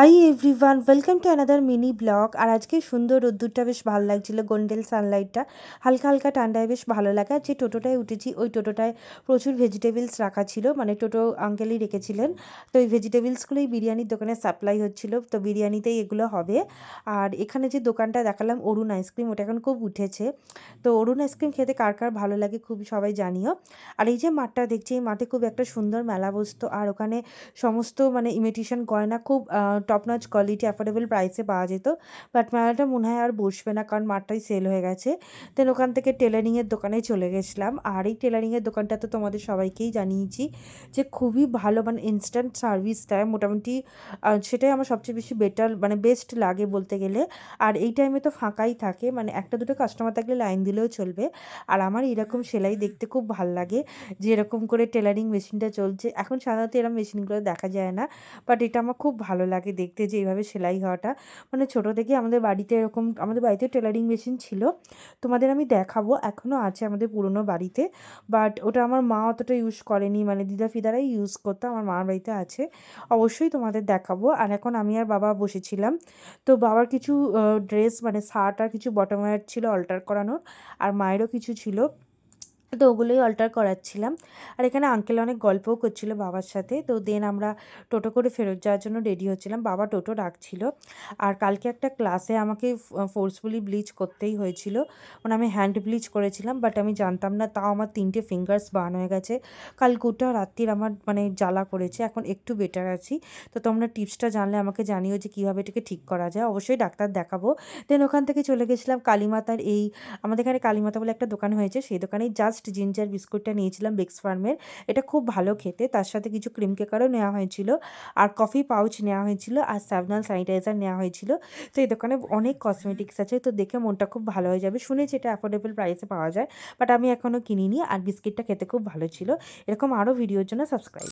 High everyone, welcome to another mini blog. আর আজকে সুন্দর রোদ্দুরটা বেশ ভালো লাগছিল, গোল্ডেন সানলাইটটা হালকা হালকা ঠান্ডায় বেশ ভালো লাগা। যে টোটোটায় উঠেছি ওই টোটোটায় প্রচুর ভেজিটেবলস রাখা ছিল, মানে টোটো আঙ্কেলই রেখেছিলেন। তো এই ভেজিটেবলসগুলোই বিরিয়ানির দোকানে সাপ্লাই হচ্ছিল, তো বিরিয়ানিতেই এগুলো হবে। আর এখানে যে দোকানটা দেখালাম অরুণ আইসক্রিম, ওটা এখন খুব উঠেছে। তো অরুণ আইসক্রিম খেতে কার কার ভালো লাগে খুব সবাই জানিও। আর এই যে মাঠটা দেখছি, এই মাঠে খুব একটা সুন্দর মেলা বসতো, আর ওখানে সমস্ত মানে ইমিটেশন গয়না খুব টপ নচ কোয়ালিটি অ্যাফোর্ডেবল প্রাইসে পাওয়া যেত। বাট মেলাটা মনে হয় আর বসবে না, কারণ মাঠটাই সেল হয়ে গেছে। দেন ওখান থেকে টেলারিংয়ের দোকানে চলে গেছিলাম। আর এই টেলারিংয়ের দোকানটা তো তোমাদের সবাইকেই জানিয়েছি যে খুবই ভালো, মানে ইনস্ট্যান্ট সার্ভিস দেয় মোটামুটি। সেটাই আমার সবচেয়ে বেশি বেটার, মানে বেস্ট লাগে বলতে গেলে। আর এই টাইমে তো ফাঁকাই থাকে, মানে একটা দুটো কাস্টমার থাকলে লাইন দিলেও চলবে। আর আমার এরকম সেলাই দেখতে খুব ভাল লাগে, যে এরকম করে টেলারিং মেশিনটা চলছে। এখন সাধারণত এরকম মেশিনগুলো দেখা যায় না, বাট এটা আমার খুব ভালো লাগে দেখতে, যে এইভাবে সেলাই হওয়াটা। মানে ছোটো থেকে আমাদের বাড়িতে এরকম, আমাদের বাড়িতে টেলারিং মেশিন ছিল, তোমাদের আমি দেখাবো, এখনও আছে আমাদের পুরনো বাড়িতে। বাট ওটা আমার মা অতটা ইউজ করেনি, মানে দিদা ফিদারাই ইউজ করতো, আমার মার বাড়িতে আছে, অবশ্যই তোমাদের দেখাবো। আর এখন আমি আর বাবা বসেছিলাম, তো বাবার কিছু ড্রেস, মানে শার্ট আর কিছু বটম ওয়্যার ছিল অল্টার করানোর, আর মায়েরও কিছু ছিল, তো ওগুলোই অল্টার করাচ্ছিলাম। আর এখানে আঙ্কেল অনেক গল্পও করছিল বাবার সাথে। তো দেন আমরা টোটো করে ফেরত যাওয়ার জন্য রেডি হচ্ছিলাম, বাবা টোটো ডাকছিল। আর কালকে একটা ক্লাসে আমাকে ফোর্সফুলি ব্লিচ করতেই হয়েছিল, মানে আমি হ্যান্ড ব্লিচ করেছিলাম, বাট আমি জানতাম না, তাও আমার 3টে ফিঙ্গার্স বার্ন হয়ে গেছে। কাল গোটা রাত্রির আমার মানে জ্বালা করেছে, এখন একটু বেটার আছি। তো তোমরা টিপসটা জানলে আমাকে জানিও যে কীভাবে এটাকে ঠিক করা যায়, অবশ্যই ডাক্তার দেখাবো। দেন ওখান থেকে চলে গেছিলাম কালীমাতার, এই আমাদের এখানে কালীমাতা বলে একটা দোকান হয়েছে, সেই দোকানেই জাস্ট জিঞ্জার বিস্কুটটা নিয়েছিলাম বেক্স ফার্মের। এটা খুব ভালো খেতে, তার সাথে কিছু ক্রিম কেকারও নেওয়া হয়েছিল, আর কফি পাউচ নেওয়া হয়েছিল, আর স্যাভলন স্যানিটাইজার নেওয়া হয়েছিল। তো এই দোকানে অনেক কসমেটিক্স আছে, তো দেখে মনটা খুব ভালো হয়ে যাবে। শুনেছি এটা অ্যাফোর্ডেবল প্রাইসে পাওয়া যায়, বাট আমি এখনও কিনিনি। আর বিস্কিটটা খেতে খুব ভালো ছিল। এরকম আরও ভিডিওর জন্য সাবস্ক্রাইব।